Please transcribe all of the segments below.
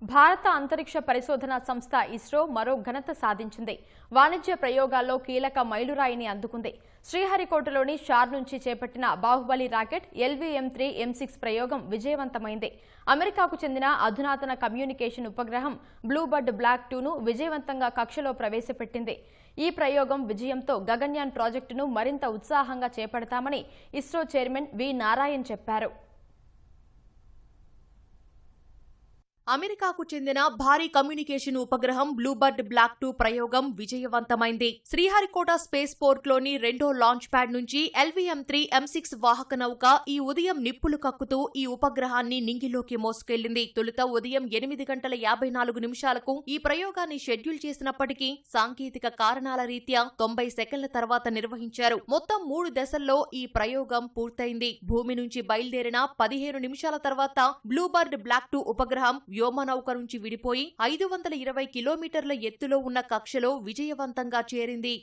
భారత అంతరిక్ష పరిశోధన సంస్థ ఇస్రో మరో ఘనత సాధించింది. వాణిజ్య ప్రయోగాల్లో కీలక మైలురాయిని అందుకుంది. శ్రీహరికోటలోని షార్ నుంచి చేపట్టిన బాహుబలి రాకెట్ LVM-3 M6 ప్రయోగం విజయవంతమైంది. అమెరికాకు చెందిన అధునాతన కమ్యూనికేషన్ ఉపగ్రహం బ్లూబర్డ్ బ్లాక్ 2ను విజయవంతంగా కక్షలో ప్రవేశపెట్టింది. ఈ ప్రయోగం విజయంతో గగన్యాన్ ప్రాజెక్టును మరింత ఉత్సాహంగా చేపడతామని ఇస్రో చైర్మన్ వి నారాయణ్ చెప్పారు. అమెరికాకు చెందిన భారీ కమ్యూనికేషన్ ఉపగ్రహం బ్లూబర్డ్ బ్లాక్ 2 ప్రయోగం విజయవంతమైంది. శ్రీహరికోట స్పేస్ పోర్ట్లోని రెండో లాంచ్ ప్యాడ్ నుంచి LVM-3 M6 వాహక నౌక ఈ ఉదయం నిప్పులు కక్కుతూ ఈ ఉపగ్రహాన్ని నింగిలోకి మోసుకెళ్లింది. తొలుత ఉదయం 8:54 ఈ ప్రయోగాన్ని షెడ్యూల్ చేసినప్పటికీ సాంకేతిక కారణాల రీత్యా 90 సెకన్ల తర్వాత నిర్వహించారు. మొత్తం 3 దశల్లో ఈ ప్రయోగం పూర్తయింది. భూమి నుంచి బయలుదేరిన 15 నిమిషాల తర్వాత బ్లూబర్డ్ బ్లాక్ 2 ఉపగ్రహం వ్యోమనౌక నుంచి విడిపోయి 520 కిలోమీటర్ల ఎత్తులో ఉన్న కక్షలో విజయవంతంగా చేరింది.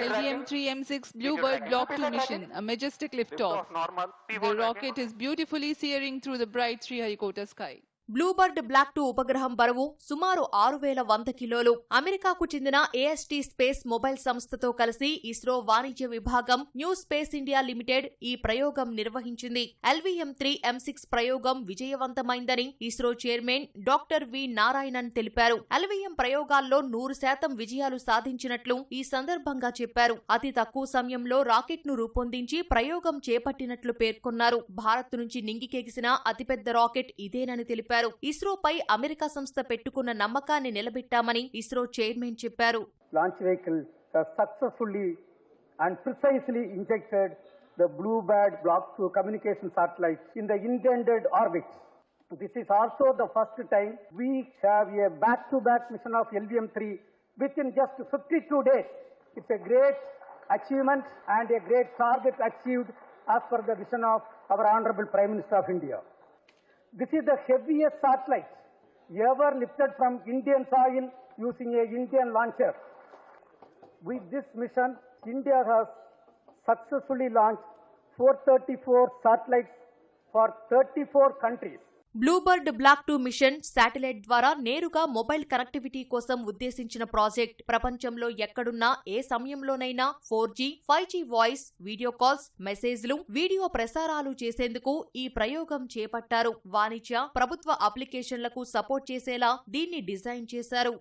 LVM-3 M6 Bluebird Block 2 mission, a majestic liftoff. The rocket is beautifully searing through the bright Sriharikota sky. Bluebird block 2 ఉపగ్రహం బరువు సుమారు 6100 కిలోలు. అమెరికాకు చెందిన AST స్పేస్ మొబైల్ సంస్థతో కలిసి ఇస్రో వాణిజ్య విభాగం న్యూ స్పేస్ ఇండియా లిమిటెడ్ ఈ ప్రయోగం నిర్వహించింది. LVM-3 M6 ప్రయోగం విజయవంతమైందని ISRO chairman doctor V Narayanan తెలిపారు. LVM ప్రయోగాల్లో 100% విజయాలు సాధించినట్లు ఈ సందర్భంగా చెప్పారు. అతి తక్కువ సమయంలో రాకెట్ ను రూపొందించి ప్రయోగం చేపట్టినట్లు పేర్కొన్నారు. భారత్ నుంచి నింగికెగిసిన అతిపెద్ద రాకెట్ ఇదేనని తెలిపారు. ఇస్రోపై అమెరికా సంస్థ పెట్టుకున్న నమ్మకాన్ని నిలబెట్టామని ఇస్రో చైర్మన్ చెప్పారు. Launch vehicle successfully and precisely injected the Bluebird block 2 communication satellite in the intended orbits. This is also the first time we have a back-to-back mission of LVM-3 within just 52 days. It's a great achievement and a great target achieved as per the vision of our Honorable Prime Minister of India. This is the heaviest satellite ever lifted from Indian soil using a Indian launcher. With this mission, India has successfully launched 434 satellites for 34 countries. Bluebird block 2 mission satellite ద్వారా నేరుగా mobile connectivity కోసం ఉద్దేశించిన project. ప్రపంచంలో ఎక్కడున్నా ఏ సమయంలోనైనా 4G, 5G voice, video calls, మెసేజ్లు, video ప్రసారాలు చేసేందుకు ఈ ప్రయోగం చేపట్టారు. వాణిజ్య, ప్రభుత్వ అప్లికేషన్లకు సపోర్ట్ చేసేలా దీన్ని డిజైన్ చేశారు.